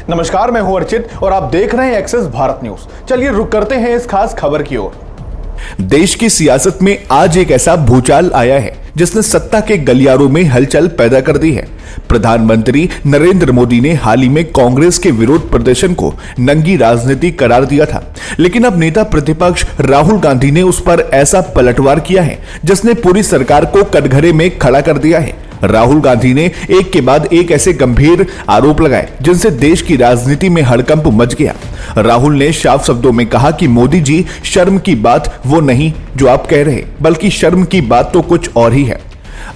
नमस्कार, मैं हूं अर्चित और आप देख रहे हैं एक्सेस भारत न्यूज। चलिए रुक करते हैं इस खास खबर की ओर। देश की सियासत में आज एक ऐसा भूचाल आया है जिसने सत्ता के गलियारों में हलचल पैदा कर दी है। प्रधानमंत्री नरेंद्र मोदी ने हाल ही में कांग्रेस के विरोध प्रदर्शन को नंगी राजनीति करार दिया था, लेकिन अब नेता प्रतिपक्ष राहुल गांधी ने उस पर ऐसा पलटवार किया है जिसने पूरी सरकार को कटघरे में खड़ा कर दिया है। राहुल गांधी ने एक के बाद एक ऐसे गंभीर आरोप लगाए जिनसे देश की राजनीति में हड़कंप मच गया। राहुल ने साफ शब्दों में कहा कि मोदी जी, शर्म की बात वो नहीं जो आप कह रहे, बल्कि शर्म की बात तो कुछ और ही है।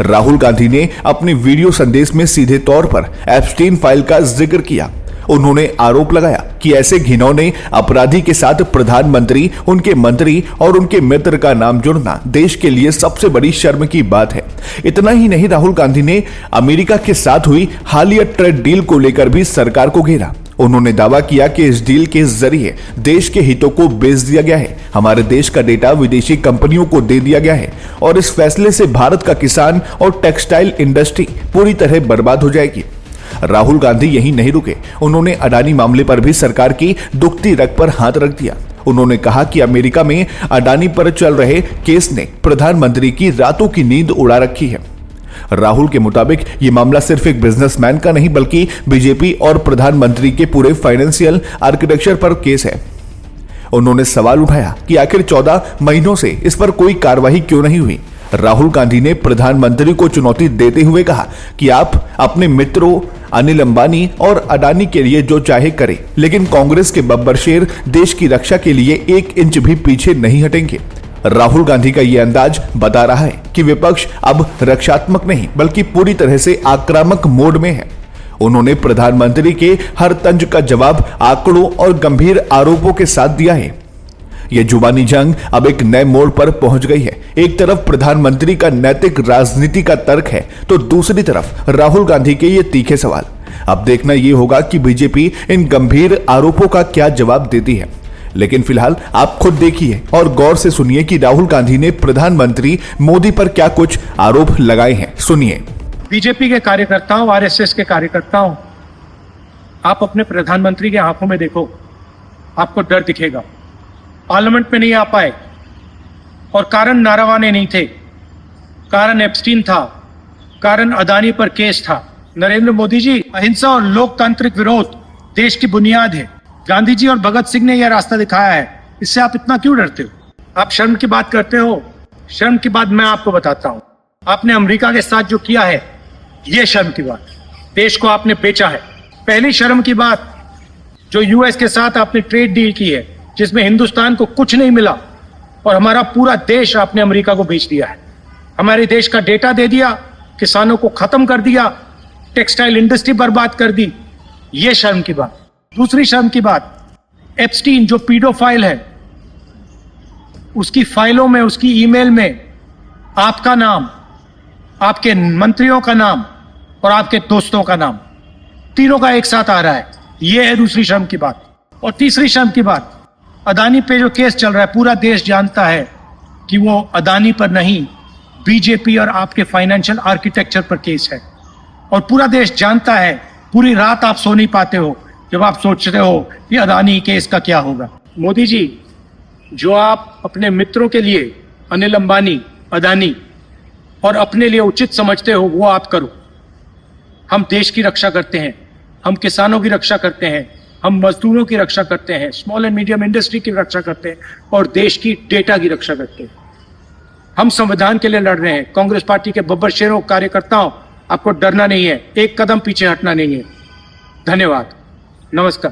राहुल गांधी ने अपने वीडियो संदेश में सीधे तौर पर एप्स्टीन फाइल का जिक्र किया। उन्होंने आरोप लगाया कि ऐसे घिनौने अपराधी के साथ प्रधानमंत्री, उनके मंत्री और उनके मित्र का नाम जुड़ना देश के लिए सबसे बड़ी शर्म की बात है। इतना ही नहीं, राहुल गांधी ने अमेरिका के साथ हुई हालिया ट्रेड डील को लेकर भी सरकार को घेरा। उन्होंने दावा किया कि इस डील के जरिए देश के हितों को बेच दिया गया है, हमारे देश का डेटा विदेशी कंपनियों को दे दिया गया है और इस फैसले से भारत का किसान और टेक्सटाइल इंडस्ट्री पूरी तरह बर्बाद हो जाएगी। राहुल गांधी यही नहीं रुके, उन्होंने अडानी मामले पर भी सरकार की दुखती रग पर हाथ रख दिया। उन्होंने कहा कि अमेरिका में अडानी पर चल रहे केस ने प्रधानमंत्री की रातों की नींद उड़ा रखी है। राहुल के मुताबिक ये मामला सिर्फ एक बिजनेसमैन का नहीं बल्कि बीजेपी और प्रधानमंत्री के पूरे फाइनेंशियल आर्किटेक्चर पर केस है। उन्होंने सवाल उठाया कि आखिर 14 महीनों से इस पर कोई कार्रवाई क्यों नहीं हुई। राहुल गांधी ने प्रधानमंत्री को चुनौती देते हुए कहा कि आप अपने मित्रों अनिल अंबानी और अडानी के लिए जो चाहे करें, लेकिन कांग्रेस के बब्बर शेर देश की रक्षा के लिए 1 इंच भी पीछे नहीं हटेंगे। राहुल गांधी का यह अंदाज बता रहा है कि विपक्ष अब रक्षात्मक नहीं बल्कि पूरी तरह से आक्रामक मोड में है। उन्होंने प्रधानमंत्री के हर तंज का जवाब आंकड़ों और गंभीर आरोपों के साथ दिया है। यह जुबानी जंग अब एक नए मोड़ पर पहुंच गई है। एक तरफ प्रधानमंत्री का नैतिक राजनीति का तर्क है तो दूसरी तरफ राहुल गांधी के ये तीखे सवाल। अब देखना यह होगा कि बीजेपी इन गंभीर आरोपों का क्या जवाब देती है। लेकिन फिलहाल आप खुद देखिए और गौर से सुनिए कि राहुल गांधी ने प्रधानमंत्री मोदी पर क्या कुछ आरोप लगाए हैं। सुनिए। बीजेपी के कार्यकर्ताओं, आरएसएस के कार्यकर्ताओं, आप अपने प्रधानमंत्री के आंखों में देखो, आपको डर दिखेगा। पार्लियामेंट में नहीं आ पाए और कारण नारावाने नहीं थे, कारण एप्स्टीन था, कारण अदानी पर केस था। नरेंद्र मोदी जी, अहिंसा और लोकतांत्रिक विरोध देश की बुनियाद है। गांधी जी और भगत सिंह ने यह रास्ता दिखाया है, इससे आप इतना क्यों डरते हो? आप शर्म की बात करते हो। शर्म की बात मैं आपको बताता हूं। आपने अमेरिका के साथ जो किया है, यह शर्म की बात। देश को आपने बेचा है। पहली शर्म की बात, जो यूएस के साथ आपने ट्रेड डील की है जिसमें हिंदुस्तान को कुछ नहीं मिला और हमारा पूरा देश आपने अमेरिका को बेच दिया है। हमारे देश का डेटा दे दिया, किसानों को खत्म कर दिया, टेक्सटाइल इंडस्ट्री बर्बाद कर दी। यह शर्म की बात। दूसरी शर्म की बात, एप्स्टीन जो पीडोफाइल है, उसकी फाइलों में, उसकी ईमेल में आपका नाम, आपके मंत्रियों का नाम और आपके दोस्तों का नाम, तीनों का एक साथ आ रहा है। यह है दूसरी शर्म की बात। और तीसरी शर्म की बात, अदानी पे जो केस चल रहा है, पूरा देश जानता है कि वो अदानी पर नहीं, बीजेपी और आपके फाइनेंशियल आर्किटेक्चर पर केस है। और पूरा देश जानता है, पूरी रात आप सो नहीं पाते हो जब आप सोचते हो कि अदानी केस का क्या होगा। मोदी जी, जो आप अपने मित्रों के लिए अनिल अंबानी, अदानी और अपने लिए उचित समझते हो वो आप करो। हम देश की रक्षा करते हैं, हम किसानों की रक्षा करते हैं, हम मजदूरों की रक्षा करते हैं, स्मॉल एंड मीडियम इंडस्ट्री की रक्षा करते हैं और देश की डेटा की रक्षा करते हैं। हम संविधान के लिए लड़ रहे हैं। कांग्रेस पार्टी के बब्बर शेरों, कार्यकर्ताओं, आपको डरना नहीं है, एक कदम पीछे हटना नहीं है। धन्यवाद, नमस्कार।